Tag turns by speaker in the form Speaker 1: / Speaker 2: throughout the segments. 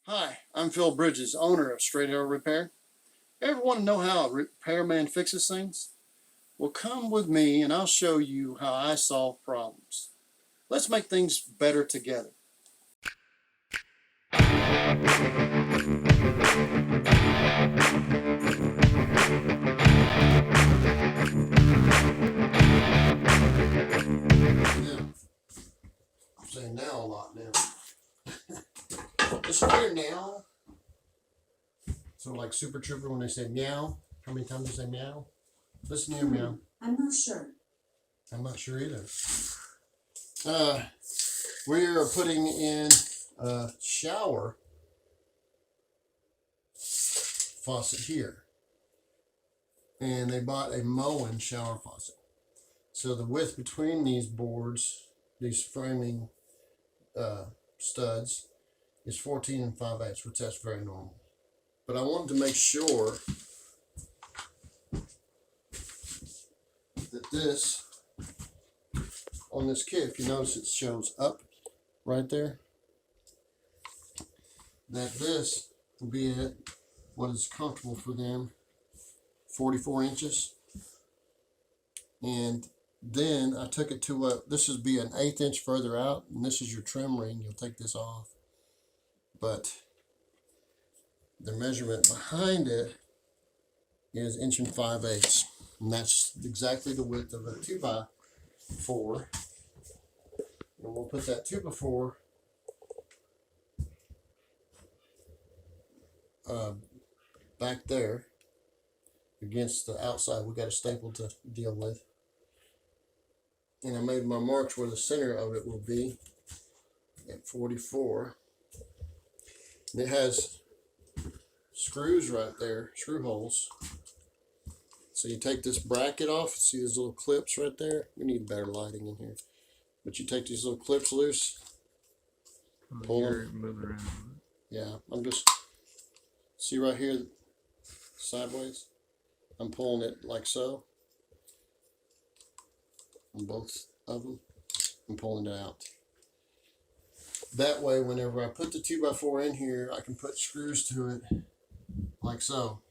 Speaker 1: Hi, I'm Phil Bridges, owner of Straight Arrow Repair. Ever want to know how a repairman fixes things? Well, come with me and I'll show you how I solve problems. Let's make things better together. I'm saying now a lot now. Listen here now. So like Super Trooper when they say meow, how many times they say meow? Listen here, meow.
Speaker 2: I'm not sure.
Speaker 1: I'm not sure either. We are putting in a shower faucet here. And they bought a Moen shower faucet. So the width between these boards, these framing studs, is 14 5/8, which that's very normal. But I wanted to make sure that this, on this kit, if you notice it shows up right there, that this will be at what is comfortable for them, 44 inches. And then I took it to a, this would be an 1/8 inch further out, and this is your trim ring. You'll take this off. But the measurement behind it is 1 5/8 inches. And that's exactly the width of a 2x4. And we'll put that 2x4 back there against the outside. We got a staple to deal with. And I made my marks where the center of it will be at 44. And it has screws right there, screw holes. So you take this bracket off, see these little clips right there? We need better lighting in here. But you take these little clips loose, pull them.
Speaker 3: Moving around.
Speaker 1: Yeah, I'm just, see right here, sideways? I'm pulling it like so. On both of them, I'm pulling it out. That way, whenever I put the 2x4 in here, I can put screws to it like so.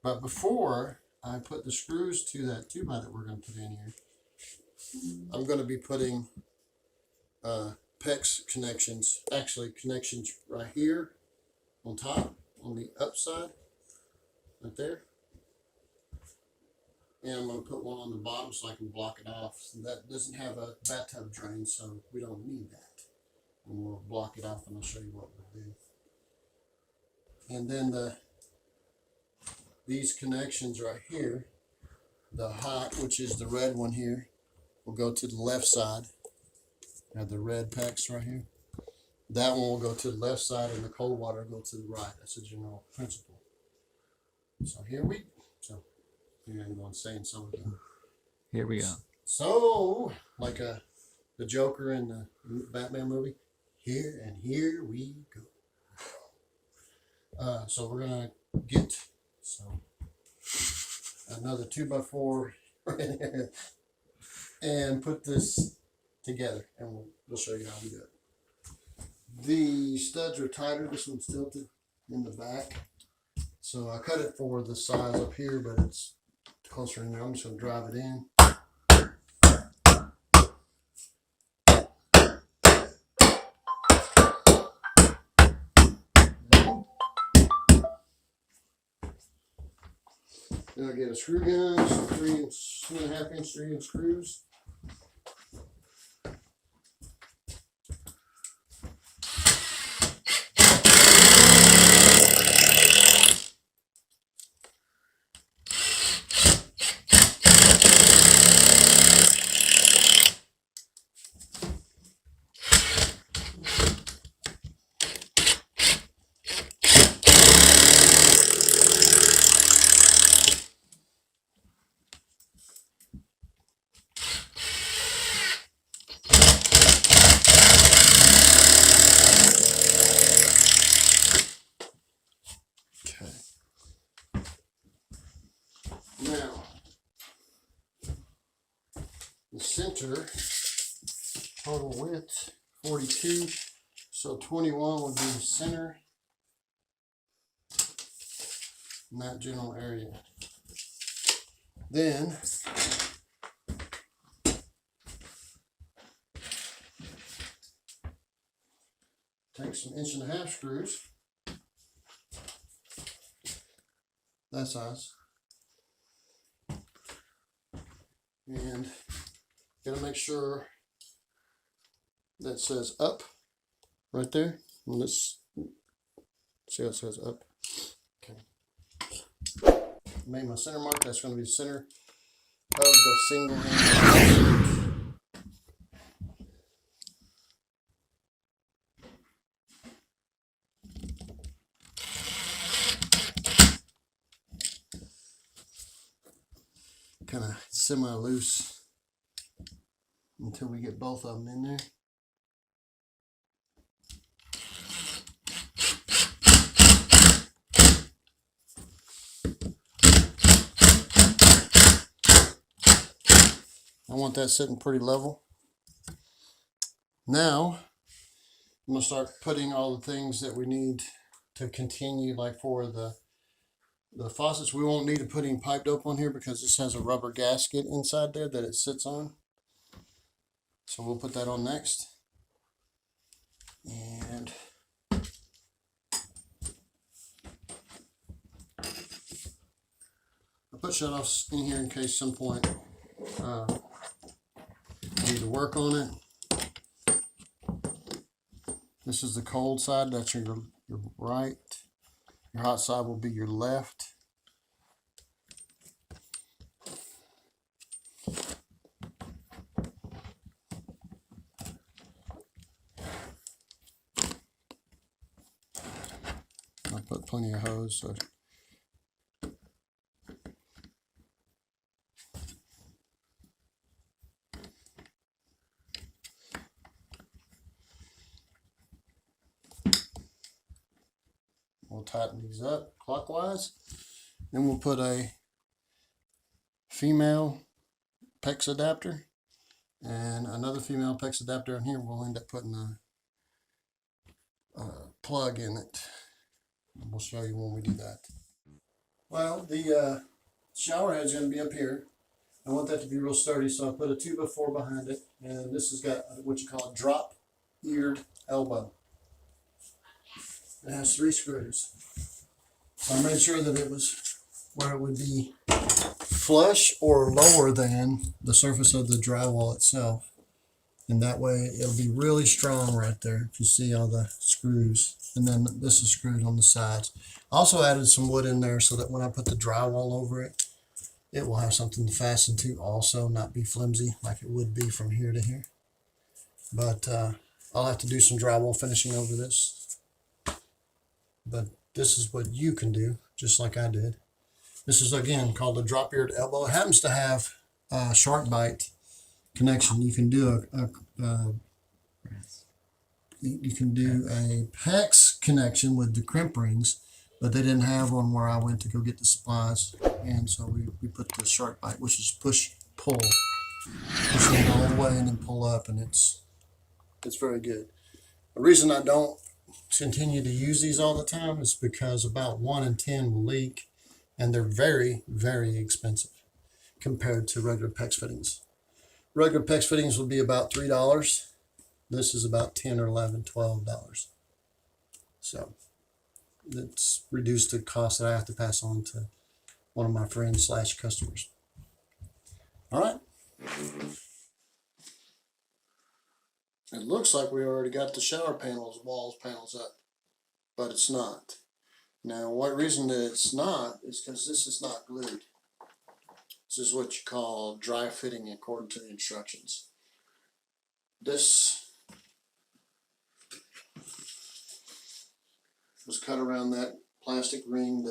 Speaker 1: But before I put the screws to that 2x that we're going to put in here, I'm going to be putting PEX connections, actually connections right here on top, on the upside, right there. And I'm going to put one on the bottom so I can block it off. So that doesn't have a bathtub drain, so we don't need that. And we'll block it off and I'll show you what we'll do. And then these connections right here, the hot, which is the red one here, will go to the left side. I have the red PEX right here. That one will go to the left side and the cold water will go to the right. That's a general principle. So here we go. I'm going to say so again.
Speaker 3: Here we go.
Speaker 1: So, like the Joker in the Batman movie, here we go. So we're gonna get another 2x4 right here and put this together, and we'll show you how we do it. The studs are tighter. This one's tilted in the back, so I cut it for the size up here, but it's closer in there. I'm just going to drive it in. Then I get a screw gun, some 2.5 inch 3-inch screws. Now, the center total width 42, So 21 would be the center in that general area. Then take some 1.5" screws, that size, and gotta make sure that says up right there. And let's see how it says up. Okay. Made my center mark. That's going to be the center of the single handle. Kind of semi-loose until we get both of them in there. I want that sitting pretty level. Now I'm going to start putting all the things that we need to continue, like for the faucets. We won't need to put any pipe dope on here because this has a rubber gasket inside there that it sits on. So we'll put that on next. And I put shutoffs in here in case some point need to work on it. This is the cold side, that's your right. Your hot side will be your left. I put plenty of hose, so we'll tighten these up clockwise. Then we'll put a female PEX adapter and another female PEX adapter in here. We'll end up putting a plug in it. We'll show you when we do that. Well, the shower head's going to be up here. I want that to be real sturdy, so I put a 2x4 behind it, and this has got what you call a drop-eared elbow. It has 3 screws. So I made sure that it was where it would be flush or lower than the surface of the drywall itself. And that way it'll be really strong right there if you see all the screws. And then this is screwed on the sides. I also added some wood in there so that when I put the drywall over it, it will have something to fasten to also, not be flimsy like it would be from here to here. But I'll have to do some drywall finishing over this. But this is what you can do, just like I did. This is, again, called a drop-eared elbow. It happens to have a shark bite connection. You can do a PEX connection with the crimp rings, but they didn't have one where I went to go get the supplies, and so we put the shark bite, which is push pull, push it all the way and then pull up, and it's very good. The reason I don't continue to use these all the time is because about 1 in 10 will leak, and they're very, very expensive compared to regular PEX fittings. Regular PEX fittings will be about $3. This is about $10 or $11, $12. So it's reduced the cost that I have to pass on to one of my friends / customers. All right. It looks like we already got the shower panels, panels up, but it's not. Now, what reason that it's not is because this is not glued. This is what you call dry fitting according to the instructions. This was cut around that plastic ring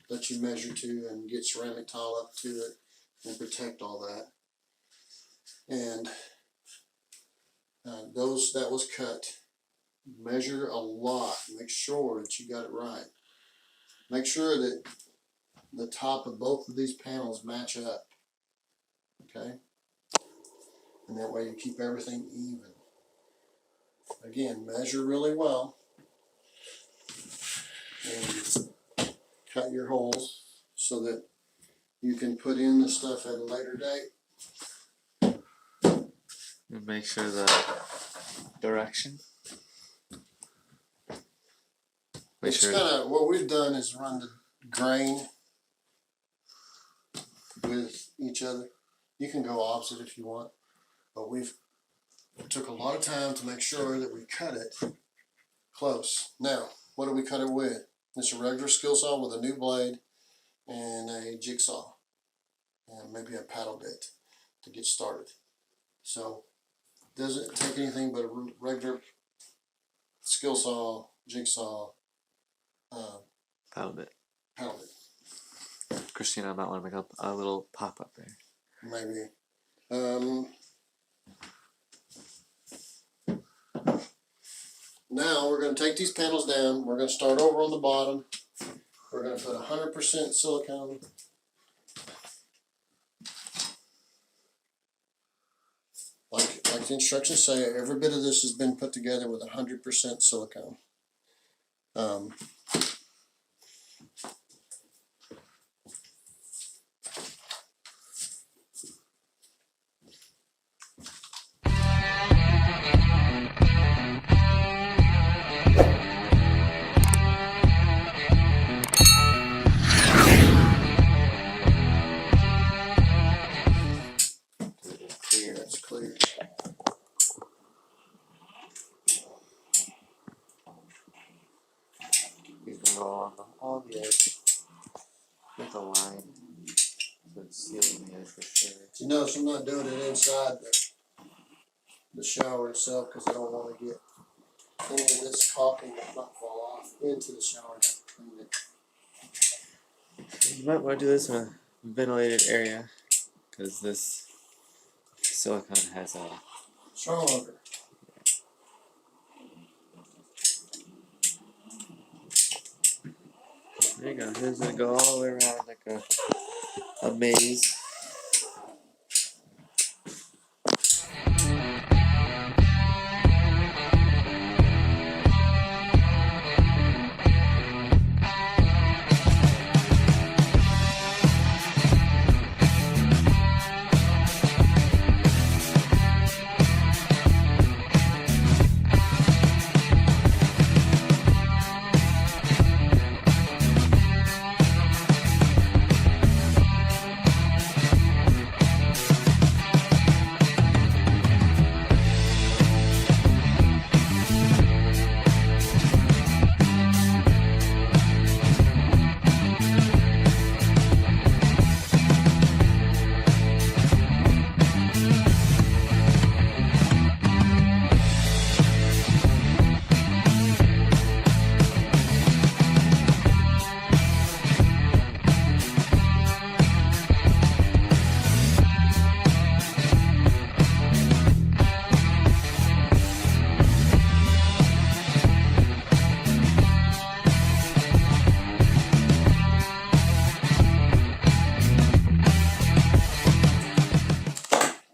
Speaker 1: that you measure to and get ceramic tile up to it and protect all that. And that was cut. Measure a lot. Make sure that you got it right. Make sure that the top of both of these panels match up. Okay? And that way you keep everything even. Again, measure really well and cut your holes so that you can put in the stuff at a later date.
Speaker 2: And make sure the direction.
Speaker 1: It's kind of what we've done is run the grain with each other. You can go opposite if you want, but it took a lot of time to make sure that we cut it close. Now, what do we cut it with? It's a regular skill saw with a new blade and a jigsaw and maybe a paddle bit to get started. So it doesn't take anything but a regular skill saw, jigsaw,
Speaker 2: paddle bit.
Speaker 1: Paddle bit.
Speaker 2: Christina might want to make a little pop up there.
Speaker 1: Maybe. Now we're going to take these panels down. We're going to start over on the bottom. We're going to put 100% silicone. Like the instructions say, every bit of this has been put together with 100% silicone. That's clear.
Speaker 2: You can go along all the edge with a line. So it's sealing the edge for sure.
Speaker 1: You notice I'm not doing it inside the shower itself because I don't want to get any of this caulking that might fall off into the shower and have to clean it.
Speaker 2: You might want to do this in a ventilated area because this silicone has a
Speaker 1: strong odor.
Speaker 2: There you go. Here's gonna go all the way around like a maze.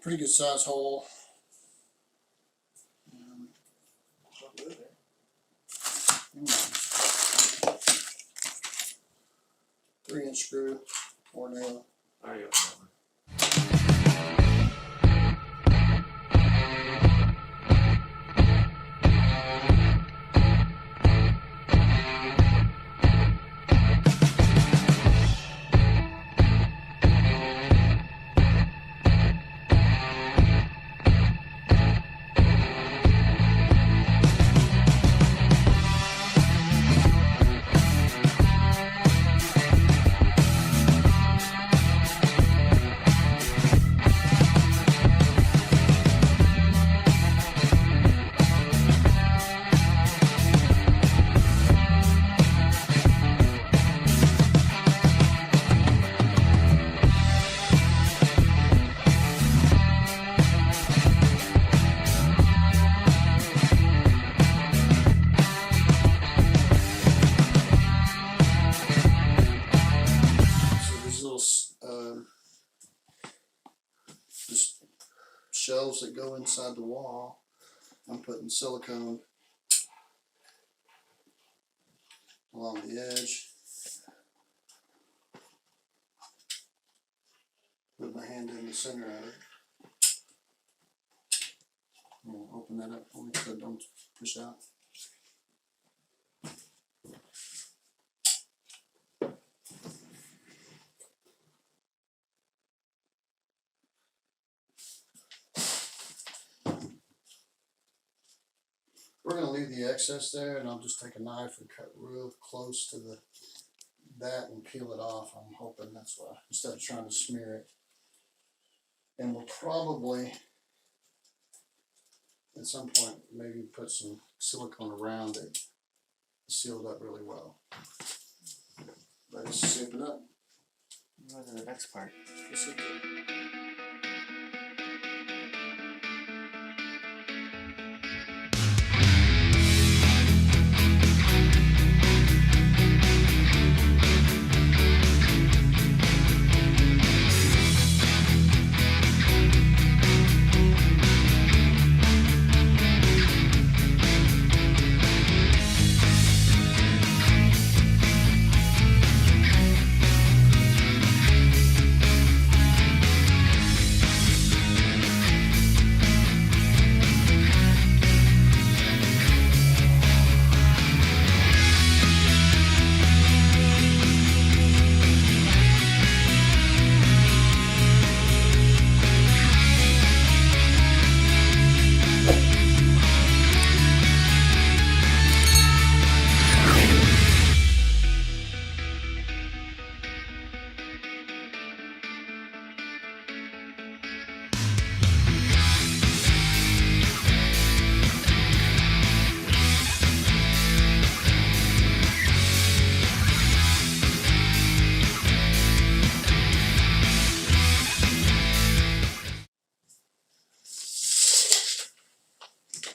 Speaker 1: Pretty good size hole. 3-inch screw or nail.
Speaker 2: Are you okay?
Speaker 1: Shelves that go inside the wall. I'm putting silicone along the edge. Put my hand in the center of it. I'm going to open that up for me so it don't push out. We're going to leave the excess there, and I'll just take a knife and cut real close to that and peel it off. I'm hoping that's why, instead of trying to smear it. And we'll probably, at some point, maybe put some silicone around it, sealed up really well. But it's zipping up.
Speaker 2: Go to the next part.
Speaker 1: Yes, it did.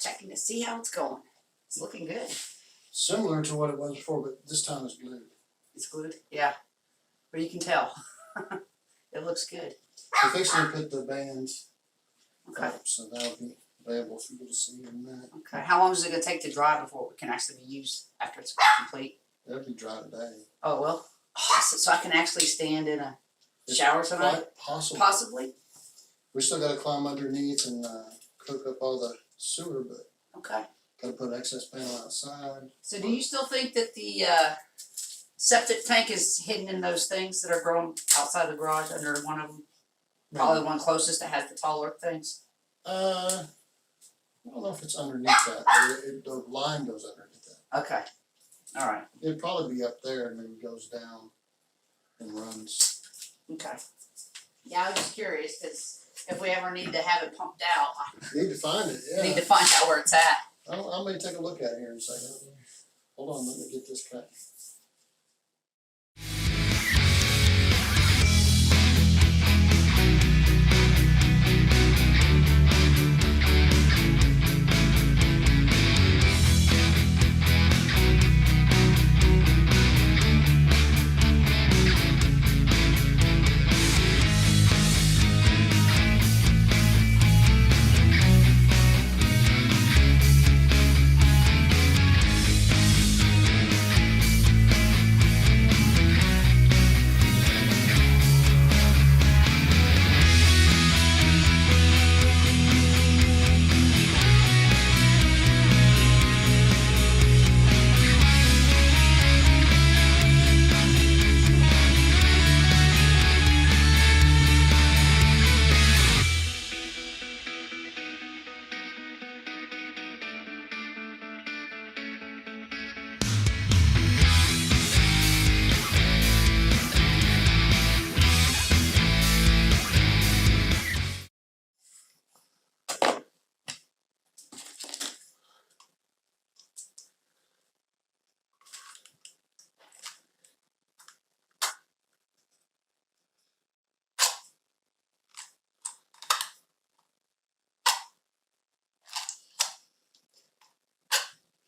Speaker 3: Checking to see how it's going. It's looking good.
Speaker 1: Similar to what it was before, but this time it's glued.
Speaker 3: It's glued? Yeah. But you can tell. It looks good.
Speaker 1: We're fixing to put the bands
Speaker 3: Okay.
Speaker 1: up, so that'll be available for you to see in a minute.
Speaker 3: Okay. How long is it going to take to dry before it can actually be used after it's complete?
Speaker 1: It'll be dry today.
Speaker 3: Oh, it will? Awesome. So I can actually stand in a shower tonight?
Speaker 1: Quite possible.
Speaker 3: Possibly?
Speaker 1: We still got to climb underneath and cook up all the sewer, but
Speaker 3: Okay.
Speaker 1: got to put excess panel outside.
Speaker 3: So do you still think that the septic tank is hidden in those things that are growing outside the garage under one of them? Probably the one closest that has the taller things?
Speaker 1: I don't know if it's underneath that, but the line goes underneath that.
Speaker 3: Okay. All right.
Speaker 1: It'd probably be up there and then goes down and runs.
Speaker 3: Okay. Yeah, I was just curious because if we ever need to have it pumped out,
Speaker 1: Need to find it,
Speaker 3: I need
Speaker 1: yeah.
Speaker 3: to find out where it's at.
Speaker 1: I may take a look at it here in a second. Hold on, let me get this cut.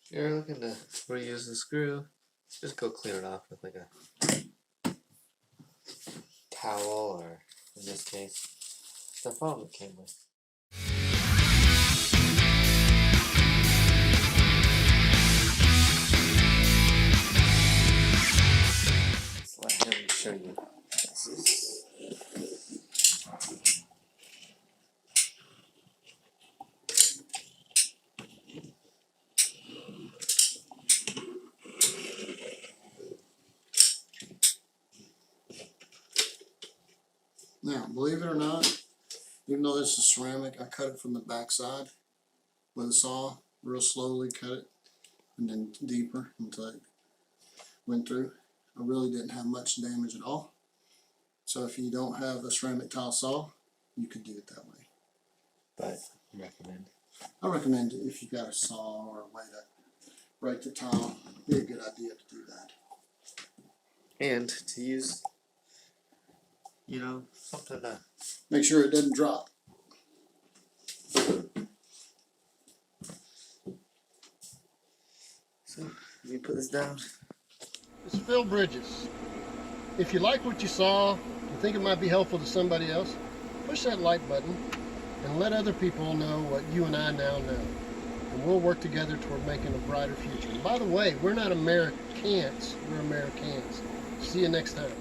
Speaker 2: If you're looking to reuse the screw, just go clean it off with like a towel, or in this case, the foam it came with.
Speaker 1: Now, believe it or not, even though this is ceramic, I cut it from the backside with a saw, real slowly cut it, and then deeper until it went through. I really didn't have much damage at all. So if you don't have a ceramic tile saw, you could do it that way.
Speaker 2: But recommend.
Speaker 1: I recommend if you've got a saw or a way to break the tile, it'd be a good idea to do that.
Speaker 2: And to use, you know, something to
Speaker 1: Make sure it doesn't drop.
Speaker 2: so you put this down.
Speaker 1: It's Phil Bridges. If you like what you saw, you think it might be helpful to somebody else, push that like button and let other people know what you and I now know. And we'll work together toward making a brighter future. And by the way, we're not Americans, we're Americans. See you next time.